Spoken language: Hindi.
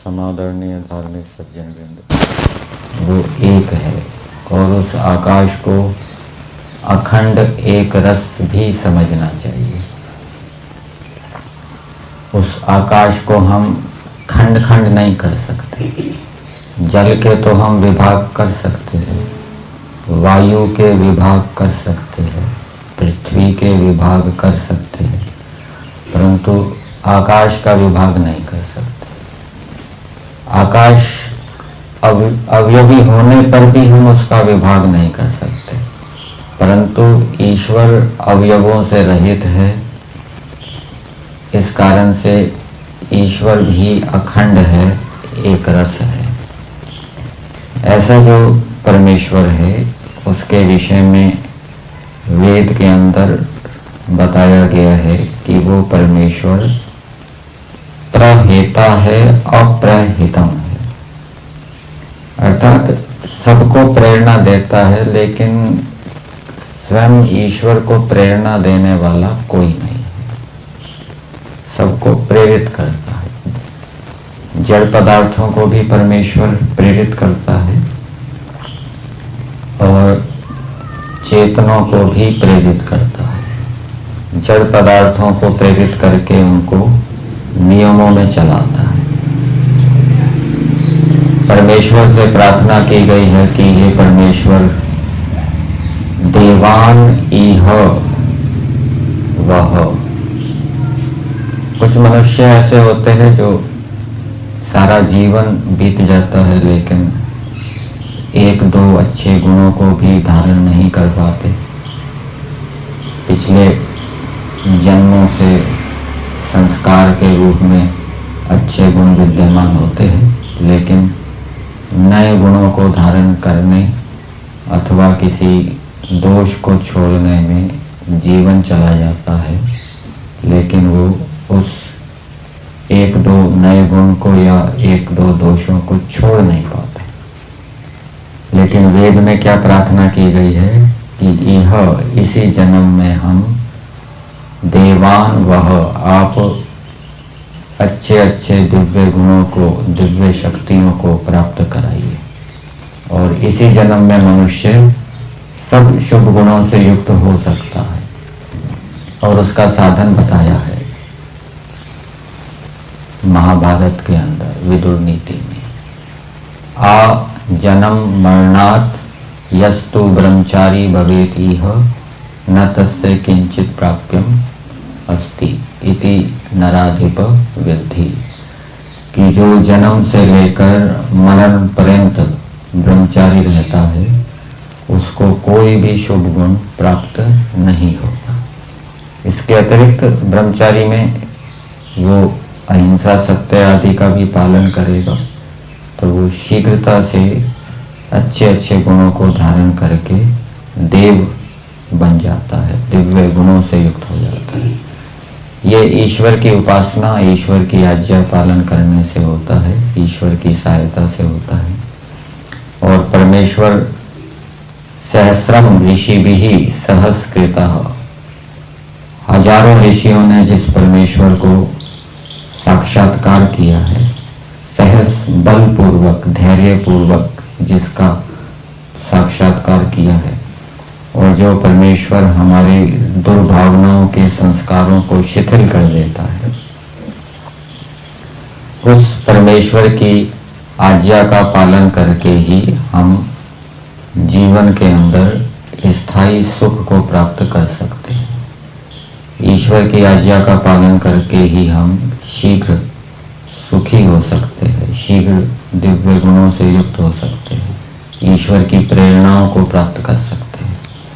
समादरणीय धार्मिक सज्जन वृंद, वो एक है और उस आकाश को अखंड एक रस भी समझना चाहिए। उस आकाश को हम खंड खंड नहीं कर सकते। जल के तो हम विभाग कर सकते हैं, वायु के विभाग कर सकते हैं, पृथ्वी के विभाग कर सकते हैं, परंतु आकाश का विभाग नहीं कर सकते। आकाश अवयवी होने पर भी हम उसका विभाग नहीं कर सकते, परंतु ईश्वर अवयवों से रहित है। इस कारण से ईश्वर भी अखंड है, एक रस है। ऐसा जो परमेश्वर है उसके विषय में वेद के अंदर बताया गया है कि वो परमेश्वर प्रहेता है, अप्रहितम है, अर्थात सबको प्रेरणा देता है, लेकिन स्वयं ईश्वर को प्रेरणा देने वाला कोई नहीं है। सबको प्रेरित करता है। जड़ पदार्थों को भी परमेश्वर प्रेरित करता है और चेतनों को भी प्रेरित करता है। जड़ पदार्थों को प्रेरित करके उनको नियमों में चलाता है। परमेश्वर से प्रार्थना की गई है कि हे परमेश्वर, देवान इह वह। कुछ मनुष्य ऐसे होते हैं जो सारा जीवन बीत जाता है लेकिन एक दो अच्छे गुणों को भी धारण नहीं कर पाते। पिछले जन्मों से संस्कार के रूप में अच्छे गुण विद्यमान होते हैं, लेकिन नए गुणों को धारण करने अथवा किसी दोष को छोड़ने में जीवन चला जाता है, लेकिन वो उस एक दो नए गुण को या एक दो दोषों को छोड़ नहीं पाते। लेकिन वेद में क्या प्रार्थना की गई है कि यह इसी जन्म में हम देवान वह, आप अच्छे अच्छे दिव्य गुणों को, दिव्य शक्तियों को प्राप्त कराइए और इसी जन्म में मनुष्य सब शुभ गुणों से युक्त हो सकता है। और उसका साधन बताया है महाभारत के अंदर विदुर नीति में। आ जन्म मरणात् यस्तु ब्रह्मचारी भवेत् इह न तस्य किंचित प्राप्यम अस्ति इति नराधिप विद्धि, कि जो जन्म से लेकर मरण पर्यंत ब्रह्मचारी रहता है उसको कोई भी शुभ गुण प्राप्त नहीं होगा। इसके अतिरिक्त ब्रह्मचारी में वो अहिंसा, सत्य आदि का भी पालन करेगा तो वो शीघ्रता से अच्छे अच्छे गुणों को धारण करके देव बन जाता है, दिव्य गुणों से युक्त हो जाता है। ये ईश्वर की उपासना, ईश्वर की आज्ञा पालन करने से होता है, ईश्वर की सहायता से होता है। और परमेश्वर सहस्रम ऋषि भी सहस्कृतः, हजारों ऋषियों ने जिस परमेश्वर को साक्षात्कार किया है, सहस बलपूर्वक, धैर्यपूर्वक जिसका साक्षात्कार किया है, और जो परमेश्वर हमारी दुर्भावनाओं के संस्कारों को शिथिल कर देता है, उस परमेश्वर की आज्ञा का पालन करके ही हम जीवन के अंदर स्थायी सुख को प्राप्त कर सकते हैं। ईश्वर की आज्ञा का पालन करके ही हम शीघ्र सुखी हो सकते हैं, शीघ्र दिव्य गुणों से युक्त हो सकते हैं, ईश्वर की प्रेरणाओं को प्राप्त कर सकते हैं।